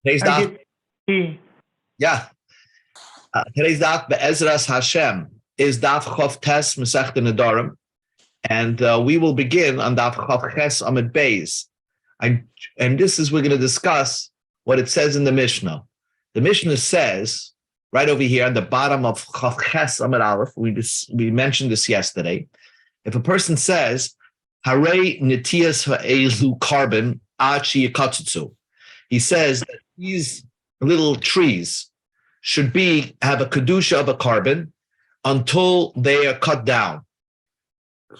Today's I daf, get yeah. Today's daf be'ezras Hashem is daf Chof Tes Masechta Nedarim, and we will begin on daf Chof Ches Amid Beis. And this is we're going to discuss what it says in the Mishnah. The Mishnah says right over here on the bottom of Chof Ches Amid Aleph. We mentioned this yesterday. If a person says Harei Nitias Ha'elu Carbon Achi Yikatsutsu, he says that these little trees should have a kedusha of a carbon until they are cut down.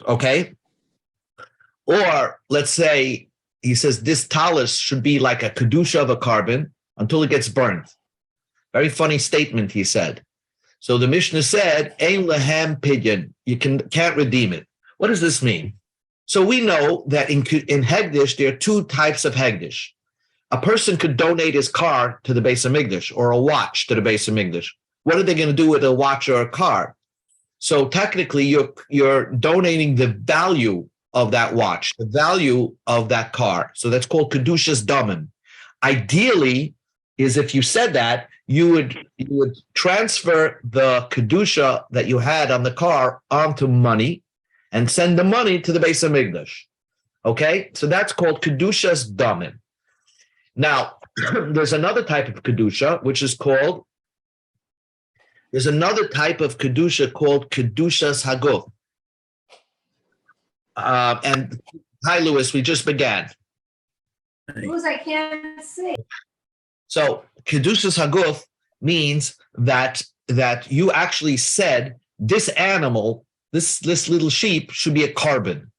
Okay? Or let's say he says this talus should be like a kedusha of a carbon until it gets burned. Very funny statement he said. So the Mishnah said, Ein lehem pidyon, you can't redeem it. What does this mean? So we know that in Hegdish, there are two types of Hegdish. A person could donate his car to the Beis HaMikdash or a watch to the Beis HaMikdash. What are they going to do with a watch or a car? So technically, you're donating the value of that watch, the value of that car. So that's called Kedushas Damim. Ideally, is if you said that, you would transfer the Kedusha that you had on the car onto money and send the money to the Beis HaMikdash. Okay? So that's called Kedushas Damim. Now, there's another type of Kedusha, there's another type of Kedusha called Kedushas Haguf. And hi, Louis, we just began. Louis, I can't see. So Kedushas Haguf means that you actually said this animal, this little sheep should be a carbon.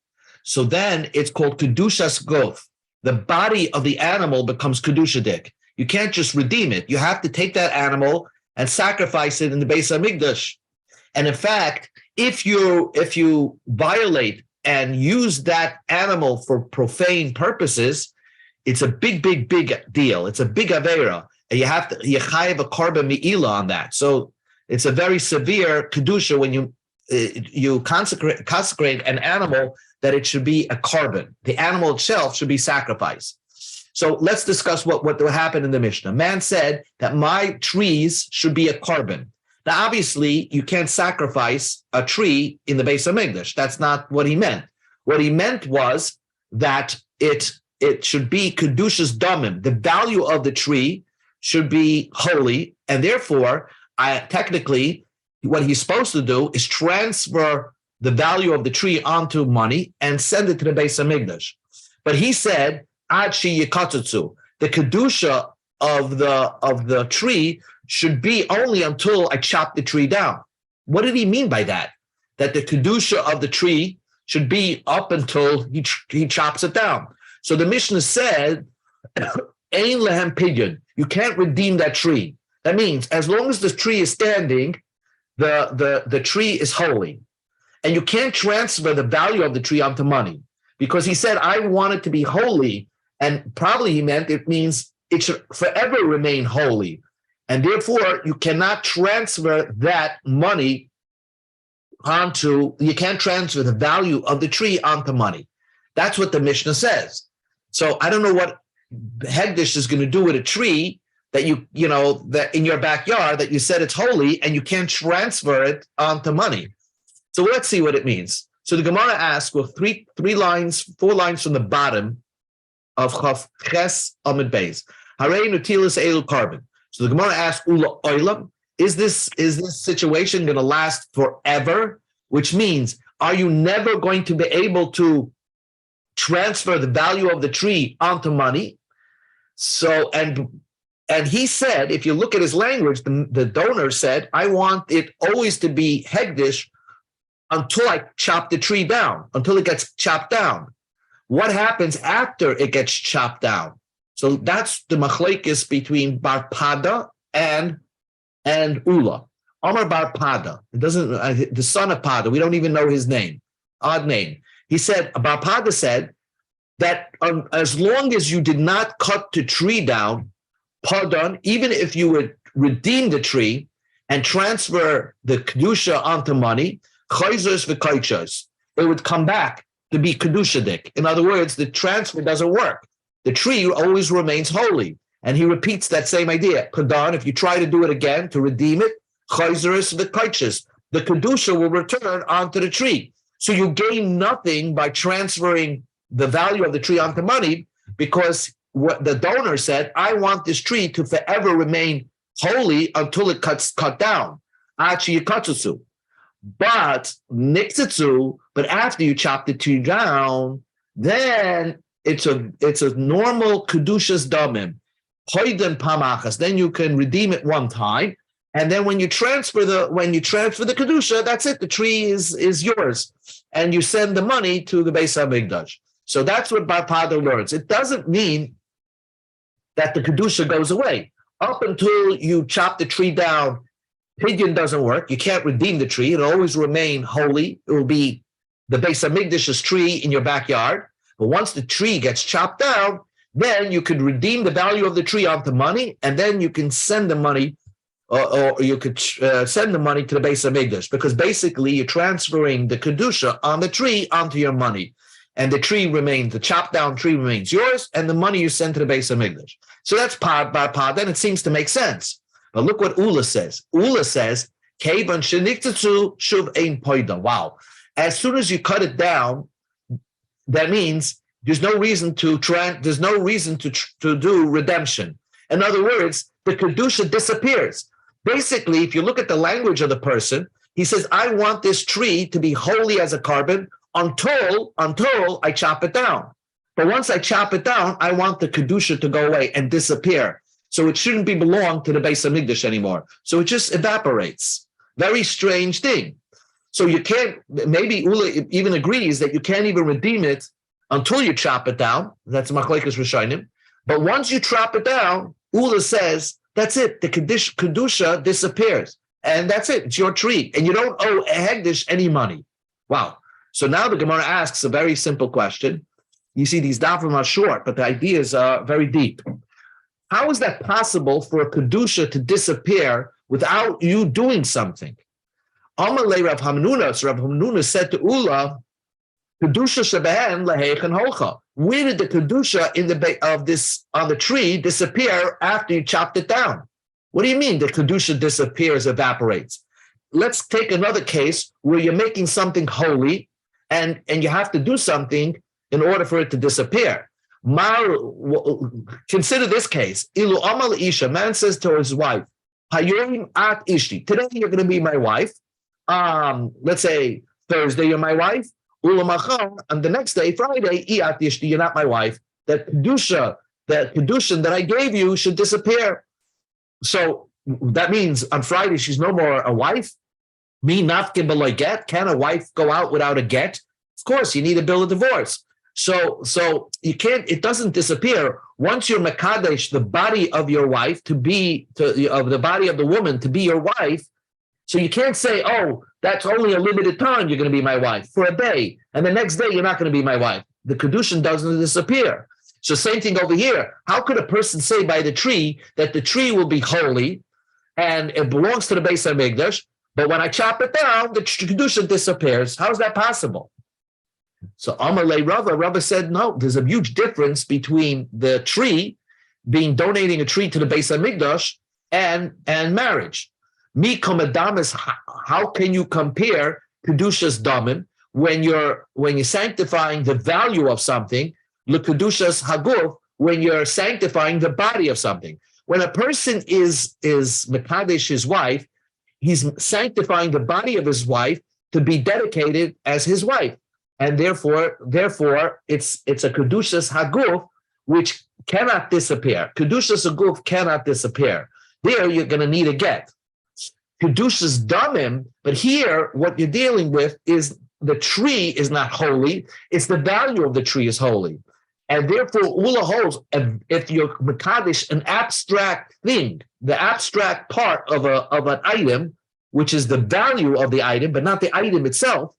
So then it's called Kedushas Guf. The body of the animal becomes kedushadik. You can't just redeem it. You have to take that animal and sacrifice it in the Beis HaMikdash. And in fact, if you violate and use that animal for profane purposes, it's a big deal. It's a big avera, and you chayav a carbon mi'ila on that. So it's a very severe kedusha when you consecrate an animal, that it should be a carbon. The animal itself should be sacrificed. So let's discuss what happened in the Mishnah. Man said that my trees should be a carbon. Now, obviously, you can't sacrifice a tree in the Beis HaMikdash. That's not what he meant. What he meant was that it should be Kedushas Damim. The value of the tree should be holy, and therefore, technically, what he's supposed to do is transfer the value of the tree onto money and send it to the Beis HaMikdash. But he said, Ad shi yikatsutsu, the kedusha of the tree should be only until I chop the tree down. What did he mean by that? That the kedusha of the tree should be up until he chops it down. So the Mishnah said, Ein lehem pidyon, you can't redeem that tree. That means as long as the tree is standing, the tree is holy. And you can't transfer the value of the tree onto money, because he said, I want it to be holy. And probably he meant it means it should forever remain holy. And therefore, you cannot transfer that money you can't transfer the value of the tree onto money. That's what the Mishnah says. So I don't know what Hegdish is going to do with a tree that that in your backyard that you said it's holy and you can't transfer it onto money. So let's see what it means. So the Gemara asks, well, four lines from the bottom of Chof Ches Amid Beis. Harei Nutilas Elu Carbon. So the Gemara asks, Ula Oilam, is this situation going to last forever? Which means, are you never going to be able to transfer the value of the tree onto money? So, and he said, if you look at his language, the donor said, I want it always to be Hegdish until I chop the tree down, until it gets chopped down. What happens after it gets chopped down? So that's the machlekes between Bar Pada and Ula. Amar Bar Pada, the son of Pada, we don't even know his name, odd name. He said, Bar Pada said that as long as you did not cut the tree down, pardon, even if you would redeem the tree and transfer the kedusha onto money, it would come back to be kedushadik. In other words, the transfer doesn't work. The tree always remains holy. And he repeats that same idea. Kadan, if you try to do it again to redeem it, chayzeris the kaiches, the kedusha will return onto the tree. So you gain nothing by transferring the value of the tree onto money, because what the donor said, I want this tree to forever remain holy until it cut down. Achi yikatsu. But niktitsu, but after you chop the tree down, then it's a normal kedushas damim. Hoiden pamachas. Then you can redeem it one time, and then when you transfer the kedusha, that's it. The tree is yours, and you send the money to the Beis Hamikdash. So that's what Bar Pada learns. It doesn't mean that the kedusha goes away. Up until you chop the tree down, pidyon doesn't work. You can't redeem the tree. It'll always remain holy. It will be the Beis Hamikdash's tree in your backyard. But once the tree gets chopped down, then you could redeem the value of the tree onto money, and then you can send the money, or you could send the money to the Beis Hamikdash, because basically you're transferring the kedusha on the tree onto your money, and the chopped down tree remains yours, and the money you send to the Beis Hamikdash. So that's part by part. Then it seems to make sense. But look what Ula says. Ula says, "Kevan sheniktatsu shuv ein poida." Wow! As soon as you cut it down, that means there's no reason to do redemption. In other words, the kedusha disappears. Basically, if you look at the language of the person, he says, "I want this tree to be holy as a carbon until I chop it down. But once I chop it down, I want the kedusha to go away and disappear. So it shouldn't belong to the Beis Hamikdash anymore. So it just evaporates. Very strange thing. So you can't. Maybe Ula even agrees that you can't even redeem it until you chop it down. That's Machlekes Rishonim. But once you chop it down, Ula says, that's it. The kedusha disappears. And that's it. It's your tree. And you don't owe a Hegdish any money. Wow. So now the Gemara asks a very simple question. You see, these dafim are short, but the ideas are very deep. How is that possible for a kedusha to disappear without you doing something? Amalei Rav Hamnuna. So Rav Hamnuna said to Ula, kedusha shebehen lehechen holcha. Where did the kedusha on the tree disappear after you chopped it down? What do you mean the kedusha disappears, evaporates? Let's take another case where you're making something holy, and you have to do something in order for it to disappear. Consider this case. Ilu amal isha, man says to his wife, Hayoim at ishti. Today you're going to be my wife. Let's say Thursday you're my wife. Ulamachar, and the next day, Friday, at ishti, you're not my wife. That kedusha that I gave you should disappear. So that means on Friday she's no more a wife. Me not give a get. Can a wife go out without a get? Of course, you need a bill of divorce. So you can't. It doesn't disappear once you're mekadesh the body of your wife of the body of the woman to be your wife. So you can't say, oh, that's only a limited time you're going to be my wife for a day, and the next day you're not going to be my wife. The kedushin doesn't disappear. So same thing over here. How could a person say by the tree that the tree will be holy and it belongs to the Beis Hamikdash, but when I chop it down, the kedusha disappears? How is that possible? So Amalei Rava said, no, there's a huge difference between the tree donating a tree to the Beis Hamikdash and marriage. Mi komadamis, how can you compare kedushas damim when you're sanctifying the value of something, lekedushas haguf, when you're sanctifying the body of something? When a person is mekadesh his wife, he's sanctifying the body of his wife to be dedicated as his wife. And therefore, it's a kedushas haguf which cannot disappear. Kedushas haguf cannot disappear. There, you're going to need a get. Kedushas damim, but here, what you're dealing with is the tree is not holy; it's the value of the tree is holy, and therefore, Ula holds if you're mekadesh an abstract thing, the abstract part of an item, which is the value of the item, but not the item itself.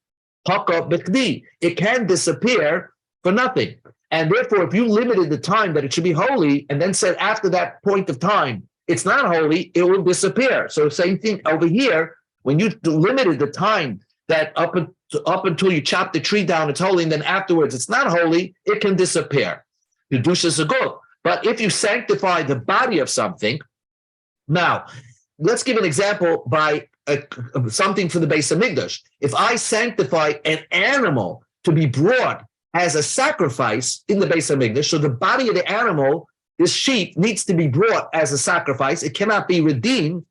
It can disappear for nothing. And therefore, if you limited the time that it should be holy and then said after that point of time, it's not holy, it will disappear. So same thing over here, when you limited the time that up until you chop the tree down, it's holy, and then afterwards it's not holy, it can disappear. Kedushas haguf. But if you sanctify the body of something, now let's give an example by something for the Beis Hamikdash. If I sanctify an animal to be brought as a sacrifice in the Beis Hamikdash, so the body of the animal, this sheep, needs to be brought as a sacrifice. It cannot be redeemed.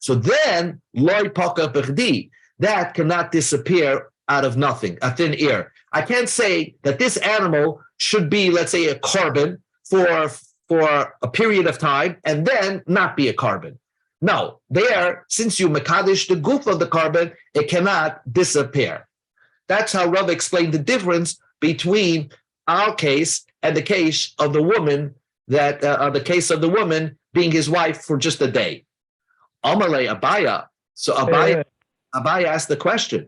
So then, loy paka b'chdi, that cannot disappear out of nothing, a thin air. I can't say that this animal should be, let's say, a carbon for a period of time and then not be a carbon. No, there, since you mekadesh the goof of the carbon, it cannot disappear. That's how Rav explained the difference between our case and the case of the woman being his wife for just a day. Amalei Abaya. So Abaya asked the question.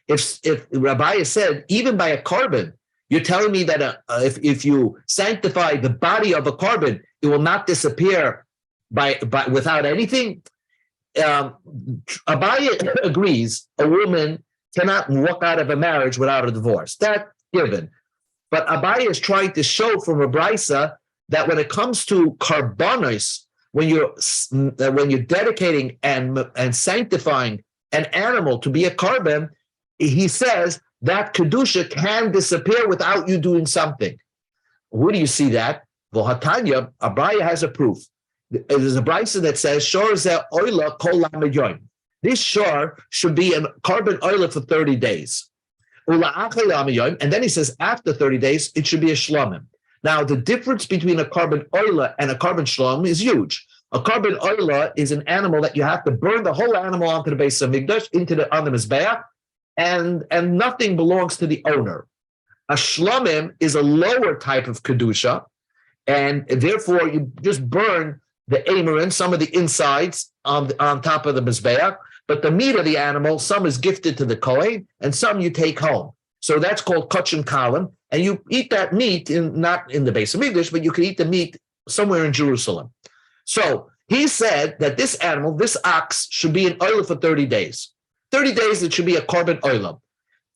If Rabbi said, even by a carbon, you're telling me that if you sanctify the body of a carbon, it will not disappear by without anything? Abaya agrees a woman cannot walk out of a marriage without a divorce. That's given. But Abaya is trying to show from a brisa that when it comes to karbanos, when you're dedicating and sanctifying an animal to be a carbon, he says that kedusha can disappear without you doing something. Where do you see that? V'hatanya, Abaya has a proof. There's a brisa that says shor zeh oila kol lamed yom. This shor should be a carbon oila for 30 days. And then he says after 30 days, it should be a shlomim. Now, the difference between a carbon oila and a carbon shlom is huge. A carbon oila is an animal that you have to burn the whole animal onto the Beis Hamikdash, on the Mizbeach, and nothing belongs to the owner. A shlomim is a lower type of kedusha, and therefore you just burn the amerin, some of the insides on top of the Mizbeach, but the meat of the animal, some is gifted to the Kohen, and some you take home. So that's called kachin kalim, and you eat that meat not in the Beis Hamikdash, but you can eat the meat somewhere in Jerusalem. So he said that this animal, this ox, should be an oil for 30 days. 30 days, it should be a carbon oil,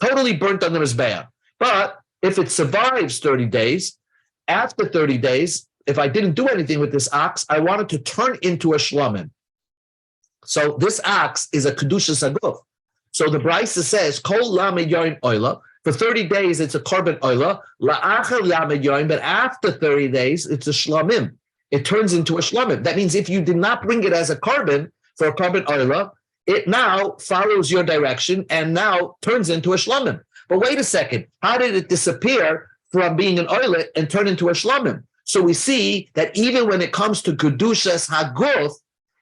totally burnt on the Mizbeach. But if it survives 30 days, after 30 days, if I didn't do anything with this ox, I wanted to turn into a shlomim. So this ox is a kedusha saguf. So the brisa says, kol lamed yoin oila. For 30 days, it's a carbon oila. La'achar lamed yoin, but after 30 days, it's a shlomim. It turns into a shlomim. That means if you did not bring it as a carbon for a carbon oila, it now follows your direction and now turns into a shlomim. But wait a second, how did it disappear from being an oila and turn into a shlomim? So we see that even when it comes to kedushas haguth,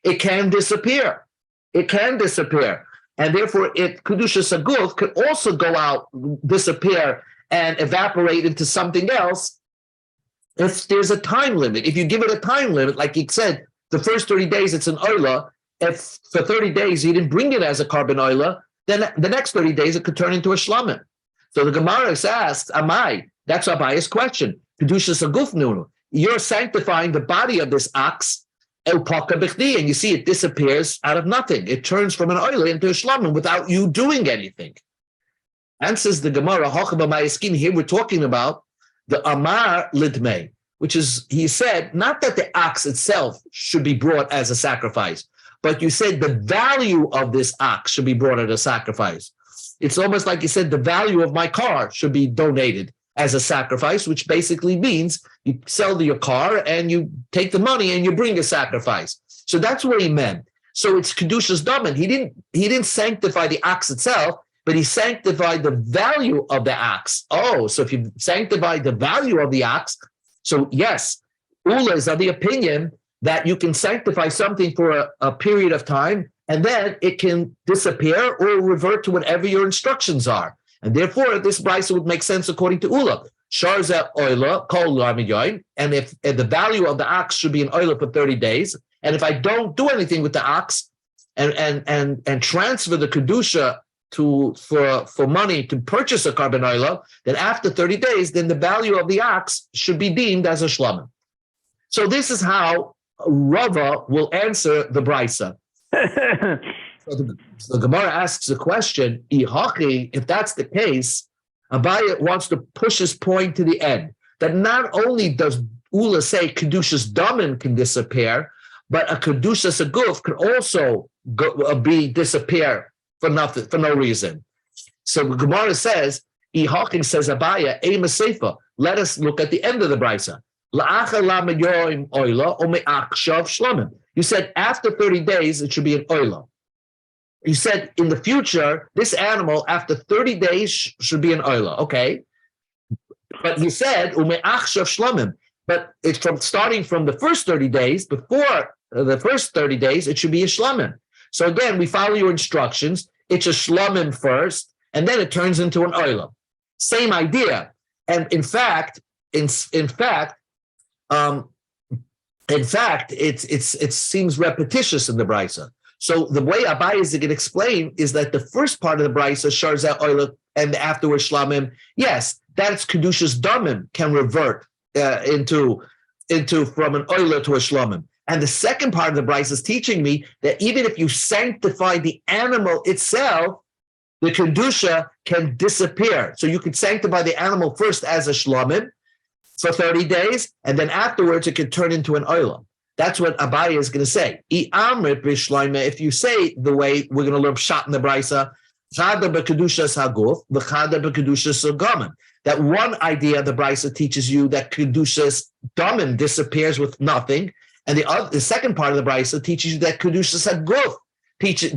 it can disappear. It can disappear. And therefore, kedushas haguth could also go out, disappear, and evaporate into something else if there's a time limit. If you give it a time limit, like you said, the first 30 days it's an oila. If for 30 days you didn't bring it as a carbon oila, then the next 30 days it could turn into a shlamim. So the Gemara asks, Amai, that's Abaya's question. Kedushas haguf nunu. You're sanctifying the body of this ox, el paka b'chdi, and you see it disappears out of nothing. It turns from an oil into a shlamim without you doing anything. Answers the Gemara, here we're talking about the Amar Lidmei, which is, he said, not that the ox itself should be brought as a sacrifice, but you said the value of this ox should be brought as a sacrifice. It's almost like you said the value of my car should be donated as a sacrifice, which basically means you sell your car and you take the money and you bring a sacrifice. So that's what he meant. So it's Kedushas Daman. He didn't sanctify the ox itself, but he sanctified the value of the ox. Oh, so if you sanctify the value of the ox, so yes, Ula is of the opinion that you can sanctify something for a period of time and then it can disappear or revert to whatever your instructions are. And therefore, this brisa would make sense according to Ula. Sharza oila, kol lamiyoin, and if the value of the ox should be an oila for 30 days, and if I don't do anything with the ox and transfer the kedusha for money to purchase a carbon oila, then after 30 days, then the value of the ox should be deemed as a shlamim. So this is how Rava will answer the brisa. So the Gemara asks the question, if that's the case, Abaya wants to push his point to the end, that not only does Ula say Kedushas Damin can disappear, but a Kedushas Aguf can also disappear for nothing, for no reason. So Gemara says, Hawking says Abaya, Ema Sefer, let us look at the end of the Brisa. You said after 30 days, it should be an oila. You said in the future, this animal after 30 days should be an oila. Okay. But you said, but it's from starting from the first 30 days, before the first 30 days, it should be a shlamim. So again, we follow your instructions. It's a shlamim first, and then it turns into an oila. Same idea. And in fact, it seems repetitious in the brisa. So the way Abai is going to explain is that the first part of the brisa shars out oila, and afterwards shlamim. Yes, that's kedushas damim can revert into from an oila to a shlamim. And the second part of the brisa is teaching me that even if you sanctify the animal itself, the kedusha can disappear. So you could sanctify the animal first as a shlamim for 30 days, and then afterwards it could turn into an oila. That's what Abaya is going to say. If you say the way we're going to learn pshat in the brisa, that one idea the brisa teaches you that kedushas damin disappears with nothing, and the second part of the brisa teaches you that kedushas haguf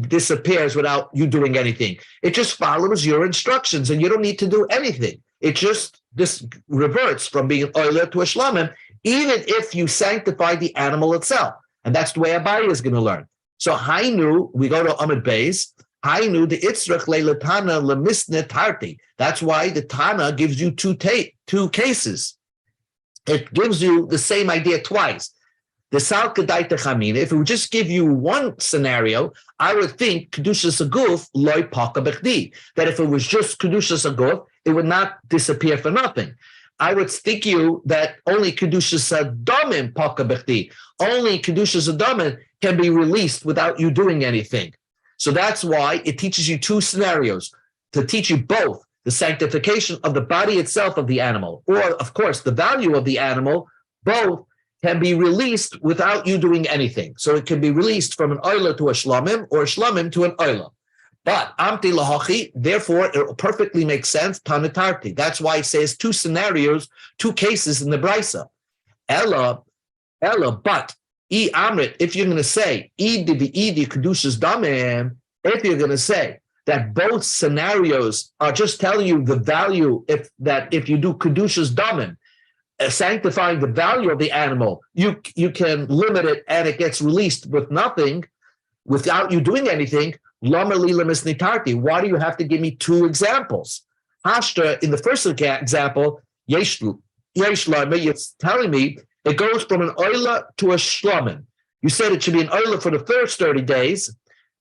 disappears without you doing anything. It just follows your instructions, and you don't need to do anything. It just this reverts from being an oiler to a shlamim, even if you sanctify the animal itself. And that's the way Abaye is going to learn. So Hainu, we go to Amid Beis, Hainu the Itzrach Leilatana Lemisne Tarti. That's why the Tana gives you two cases. It gives you the same idea twice. The Sal Kedaita Chamina, if it would just give you one scenario, I would think Kedushas Aguf loy paka bechdi, that if it was just Kedushas Aguf, it would not disappear for nothing. I would think you that only Kedushas Adamim paka bechdi, only Kedushas Adamim can be released without you doing anything. So that's why it teaches you two scenarios, to teach you both the sanctification of the body itself of the animal, or of course the value of the animal, both can be released without you doing anything. So it can be released from an oila to a shlamim, or a shlamim to an oila. But amti lahachi, therefore it perfectly makes sense, tanatarti. That's why it says two scenarios, two cases in the brisa. Ella, but amrit, if you're going to say idi kedushas damim, if you're going to say that both scenarios are just telling you the value, if you do kedushas damim, sanctifying the value of the animal, you can limit it and it gets released with nothing, without you doing anything. Why do you have to give me two examples? Hashtra, in the first example, it's telling me it goes from an oila to a shlamim. You said it should be an oila for the first 30 days,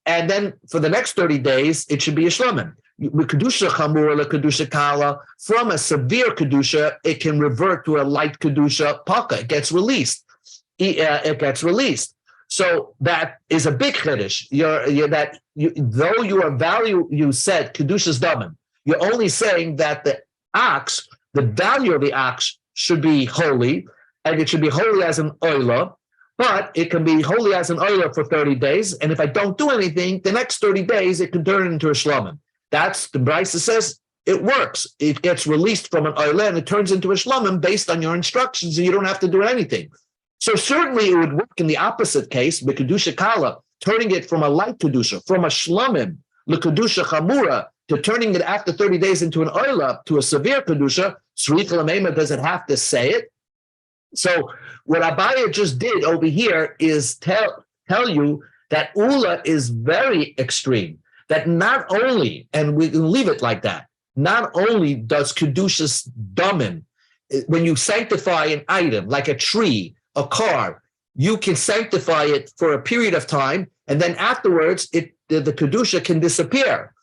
and then for the next 30 days, it should be a shlamim. Kedusha chamura, kedusha kala, from a severe kedusha, it can revert to a light kedusha paka. It gets released. So that is a big chiddush. Though you are value, you said kedushas damin, you're only saying that the value of the ox should be holy, and it should be holy as an oila, but it can be holy as an oila for 30 days. And if I don't do anything, the next 30 days, it can turn into a shlamim. That's the brisa says it works. It gets released from an oila and it turns into a shlamim based on your instructions, and you don't have to do anything. So certainly it would work in the opposite case, kedusha kala, turning it from a light kedusha, from a shlamim, kedusha chamura, to turning it after 30 days into an oila to a severe kedusha. Srich l'meima, does it have to say it? So what Abaya just did over here is tell you that Ula is very extreme. That not only, and we can leave it like that, not only does kedushas damim, when you sanctify an item like a tree, a car, you can sanctify it for a period of time, and then afterwards the kedusha can disappear.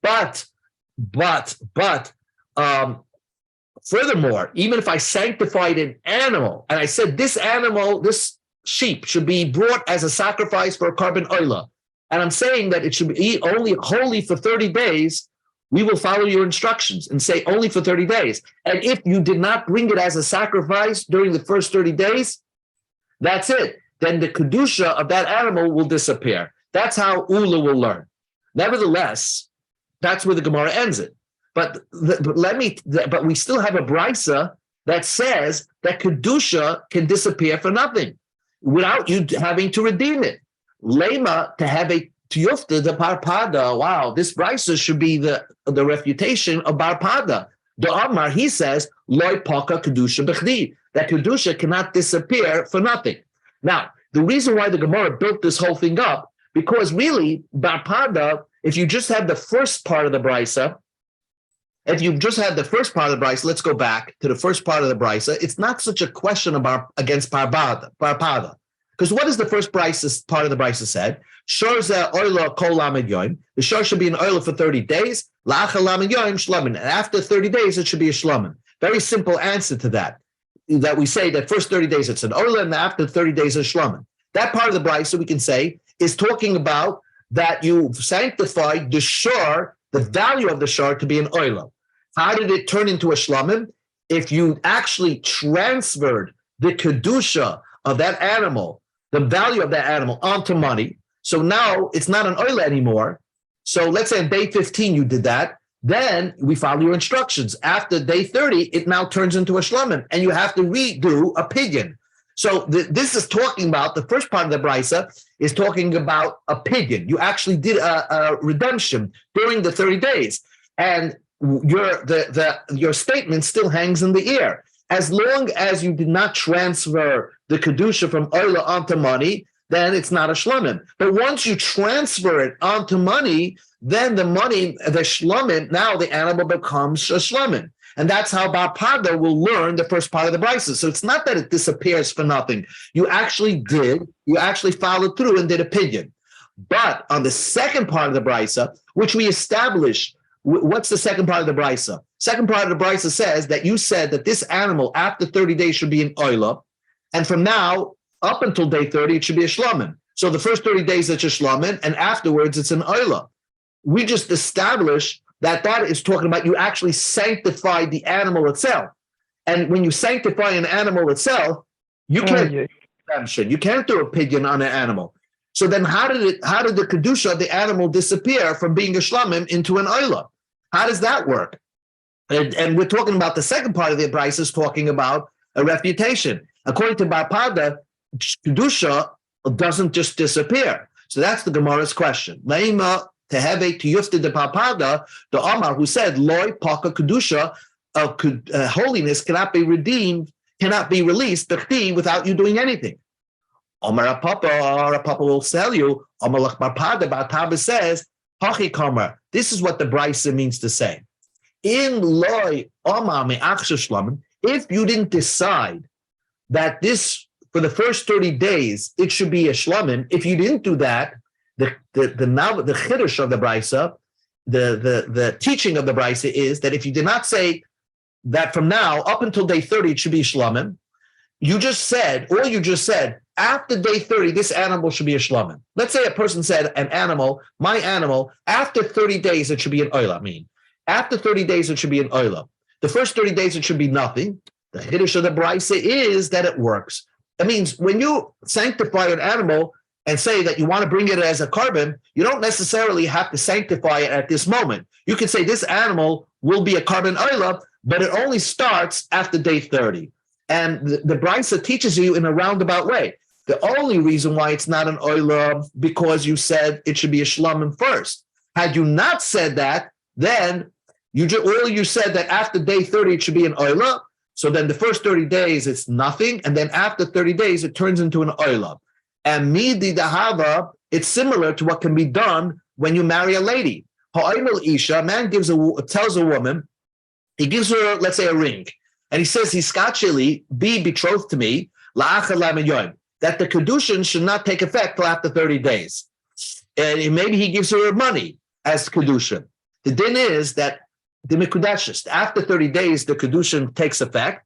But furthermore, even if I sanctified an animal, and I said this animal, this sheep, should be brought as a sacrifice for a carbon oila, and I'm saying that it should be only holy for 30 days, we will follow your instructions and say only for 30 days. And if you did not bring it as a sacrifice during the first 30 days, that's it. Then the kedusha of that animal will disappear. That's how Ula will learn. Nevertheless, that's where the Gemara ends it. But we still have a brisa that says that kedusha can disappear for nothing without you having to redeem it. Lema to have a tiyufta the parpada. Wow, this brisa should be the refutation of barpada. The Amar, he says, loy paka kedusha bechdi, that kedusha cannot disappear for nothing. Now, the reason why the Gemara built this whole thing up, because really, barpada, if you just have the first part of the brisa, let's go back to the first part of the brisa. It's not such a question about against parpada. Because what is the first brisa part of the brisa said? Shor zeh oila kol lamed yom. The shor should be an oila for 30 days. La'achar lamed yom shlomin. And after 30 days, it should be a shlomin. Very simple answer to that. That we say that first 30 days it's an oila, and after 30 days it's shlomin. That part of the brisa we can say is talking about that you sanctified the shor, the value of the shor, to be an oila. How did it turn into a shlamim? If you actually transferred the kedusha of that animal, the value of that animal, onto money, so now it's not an oila anymore. So let's say on day 15 you did that, then we follow your instructions. After day 30, it now turns into a shlamim, and you have to redo a pidyon. So this is talking about, the first part of the brisa is talking about a pidyon. You actually did a redemption during the 30 days, and your statement still hangs in the air. As long as you did not transfer the kedusha from oila onto money, then it's not a shlamim. But once you transfer it onto money, then the shlamim, now the animal becomes a shlamim. And that's how Bar Pada will learn the first part of the brisa. So it's not that it disappears for nothing. You actually followed through and did a pidyon. But on the second part of the brisa, which we established, what's the second part of the brisa? Second part of the brisa says that you said that this animal after 30 days should be an oila, and from now up until day 30 it should be a shlamim. So the first 30 days it's a shlamim, and afterwards it's an oila. We just established that is talking about you actually sanctified the animal itself, and when you sanctify an animal itself, you can't do redemption. You can't do a pidyon on an animal. So then, how did the kedusha of the animal disappear from being a shlamim into an oila? How does that work? And we're talking about the second part of the brisa is talking about a refutation. According to Bar Pada, kedusha doesn't just disappear. So that's the Gemara's question. Leima teheve tiyufta de Bar Pada, the Amar who said loy paka kedusha of holiness cannot be redeemed, cannot be released without you doing anything. Omar Papa will tell you, Omar Bar Pada says, Hachi Kamar. This is what the brisa means to say. In loy Omar me'achshav shlamim, if you didn't decide that this, for the first 30 days, it should be a shlamim, if you didn't do that, the chiddush of the brisa, the teaching of the brisa is that if you did not say that from now up until day 30 it should be shlamim, you just said after day 30 this animal should be a shlamim. Let's say a person said my animal, after 30 days it should be an oila. After 30 days it should be an oila. The first 30 days it should be nothing. The chiddush of the brisa is that it works. That means when you sanctify an animal and say that you want to bring it as a carbon, you don't necessarily have to sanctify it at this moment. You can say this animal will be a carbon oila, but it only starts after day 30. And the brisa teaches you in a roundabout way. The only reason why it's not an oila because you said it should be a shlamim first. Had you not said that, then you said that after day 30 it should be an oila. So then the first 30 days it's nothing, and then after 30 days it turns into an oila. And midi dahava, it's similar to what can be done when you marry a lady. Ha'oimel isha, a man tells a woman, he gives her, let's say, a ring, and he says, "Hiskacheli, be betrothed to me, la'achar lamed yom," that the kedushin should not take effect till after 30 days. And maybe he gives her money as kedushin. The din is that the mikudashis, after 30 days, the kedushin takes effect.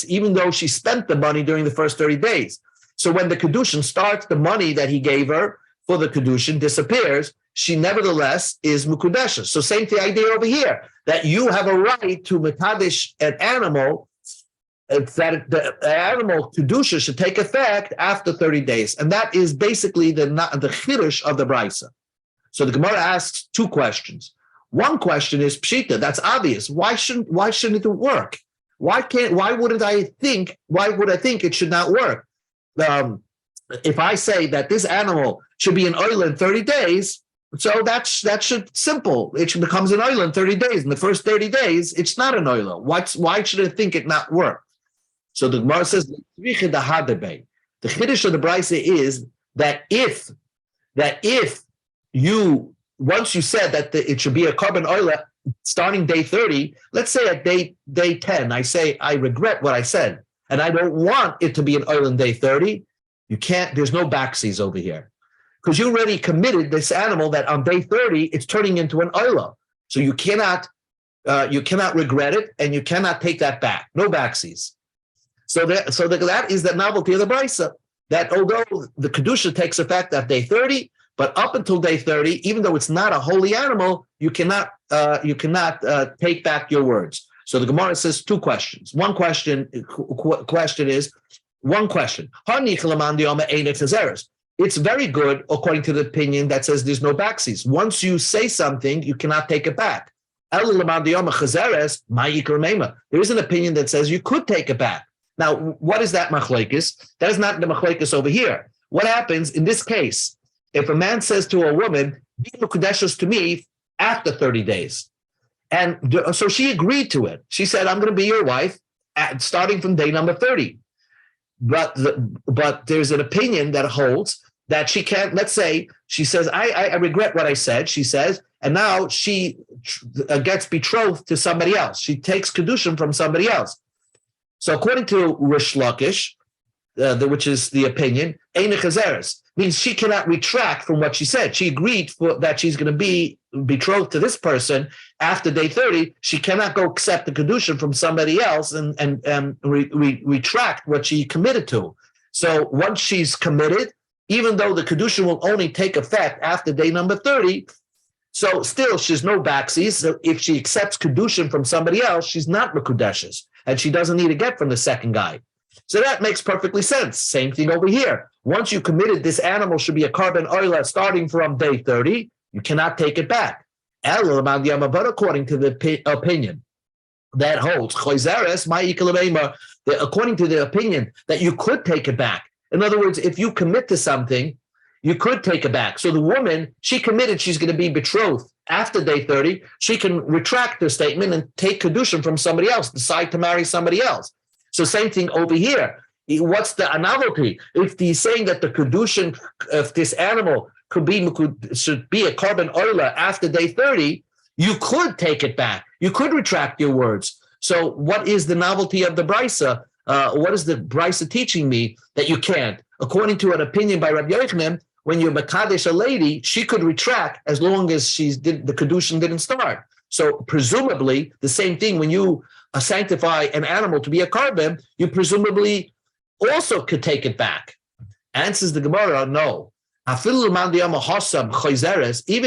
Even though she spent the money during the first 30 days. So when the kedushin starts, the money that he gave her for the kedushin disappears. she nevertheless is mukudesha. So same thing idea over here, that you have a right to mekadesh an animal, that the animal kedusha should take effect after 30 days. And that is basically the chiddush of the brisa. So the Gemara asks two questions. One question is pshita, that's obvious. Why shouldn't it work? Why would I think it should not work? If I say that this animal should be an oil in 30 days, so that should simple. It becomes an oil in 30 days. In the first 30 days, it's not an oil. Why should I think it not work? So the Gemara says the chiddush of the brisa is that if you once you said that it should be a carbon oil starting day 30, let's say at day 10, I say I regret what I said and I don't want it to be an oil in day 30. You can't. There's no backsies over here because you already committed this animal that on day 30 it's turning into an oil. So you cannot regret it and you cannot take that back. No backsies. So that is the novelty of the brisa, that although the kedusha takes effect at day 30, but up until day 30, even though it's not a holy animal, you cannot take back your words. So the Gemara says two questions. One question is it's very good according to the opinion that says there's no backsies. Once you say something, you cannot take it back. There is an opinion that says you could take it back. Now, what is that machlokes? That is not the machlokes over here. What happens in this case? If a man says to a woman, be mekudeshes to me after 30 days. And so she agreed to it. She said, I'm going to be your wife starting from day number 30. But there's an opinion that holds that she can't, let's say, she says, I regret what I said, she says, and now she gets betrothed to somebody else. She takes kedushin from somebody else. So according to Rish Lakish, which is the opinion, Ein Chazeres, means she cannot retract from what she said. She agreed that she's going to be betrothed to this person after day 30. She cannot go accept the kedushin from somebody else and retract what she committed to. So once she's committed, even though the kedushin will only take effect after day number 30, so still she's no backsies. So if she accepts kedushin from somebody else, she's not mekudeshes, and she doesn't need to get from the second guy. So that makes perfectly sense. Same thing over here. Once you committed, this animal should be a carbon oil starting from day 30. You cannot take it back. But according to the opinion that holds, according to the opinion that you could take it back. In other words, if you commit to something, you could take it back. So the woman, she committed, she's going to be betrothed after day 30. She can retract her statement and take kedushin from somebody else, decide to marry somebody else. So same thing over here. What's the novelty? If he's saying that the kedushin of this animal should be a carbon oiler after day 30, you could take it back. You could retract your words. So what is the novelty of the brisa? What is the brisa teaching me that you can't? According to an opinion by Rabbi Yochanan, when you're mekadesh a lady, she could retract as long as the kedushin didn't start. So presumably the same thing when you sanctify an animal to be a carbon, you presumably also could take it back. Answers the Gemara, no. Even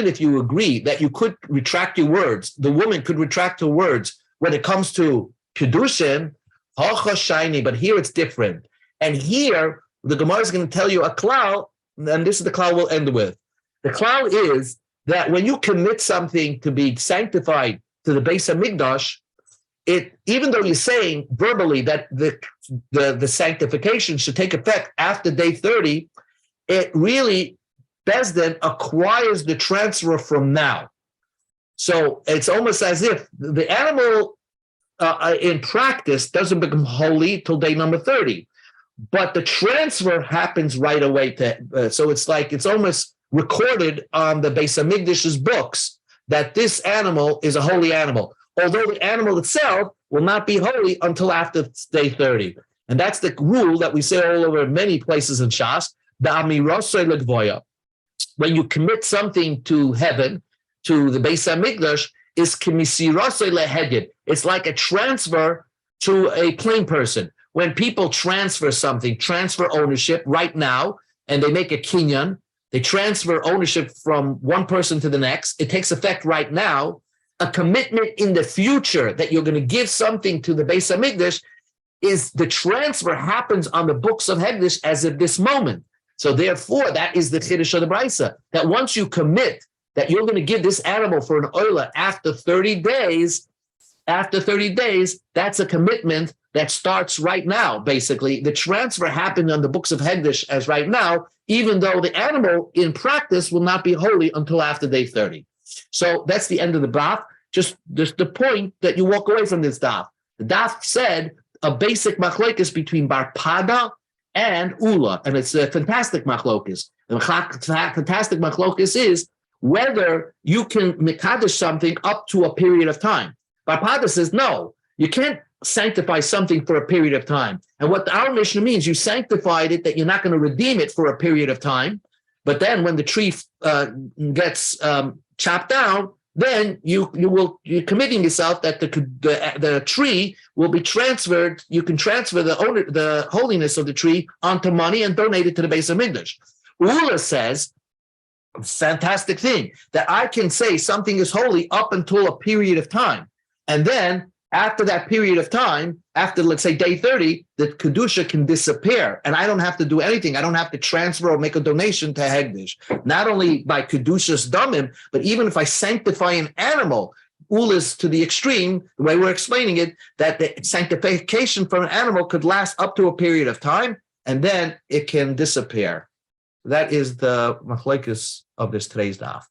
if you agree that you could retract your words, the woman could retract her words when it comes to kedushin, but here it's different. And here the Gemara is going to tell you a klal, and this is the klal we'll end with. The klal is that when you commit something to be sanctified to the Beis Hamikdash, even though you're saying verbally that the sanctification should take effect after day 30, it really, Beis Din acquires the transfer from now. So it's almost as if the animal in practice doesn't become holy till day number 30, but the transfer happens right away. So it's like it's almost recorded on the Beis Hamikdash's books that this animal is a holy animal, although the animal itself will not be holy until after day 30. And that's the rule that we say all over many places in Shas, the amirosei legvoya. When you commit something to heaven, to the Beis Hamikdash, is kimisirosei lehedid. It's like a transfer to a plain person. When people transfer something, transfer ownership right now, and they make a kinyan, They transfer ownership from one person to the next. It takes effect right now. A commitment in the future that you're going to give something to the Beis Hamikdash is the transfer happens on the books of Hekdesh as of this moment. So therefore, that is the Chiddush of the Brisa, that once you commit that you're going to give this animal for an oila after 30 days, that's a commitment that starts right now, basically. The transfer happened on the books of Hekdesh as right now, even though the animal in practice will not be holy until after day 30. So that's the end of the daf. Just the point that you walk away from this daf. The daf said a basic machlokes between bar pada and ula, and it's a fantastic machlokes. The fantastic machlokes is whether you can mekadesh something up to a period of time. Bar pada says no, you can't sanctify something for a period of time. And what our Mishnah means, you sanctified it that you're not going to redeem it for a period of time, but then when the tree gets chopped down, then you're committing yourself that the tree will be transferred. You can transfer the holiness of the tree onto money and donate it to the Beis Hamikdash. Ula says, fantastic thing, that I can say something is holy up until a period of time, and then after that period of time, after, let's say, day 30, the Kedusha can disappear, and I don't have to do anything. I don't have to transfer or make a donation to Hekdesh. Not only by Kedusha's Damim, but even if I sanctify an animal, Ulas to the extreme, the way we're explaining it, that the sanctification from an animal could last up to a period of time, and then it can disappear. That is the machlokes of this today's daf.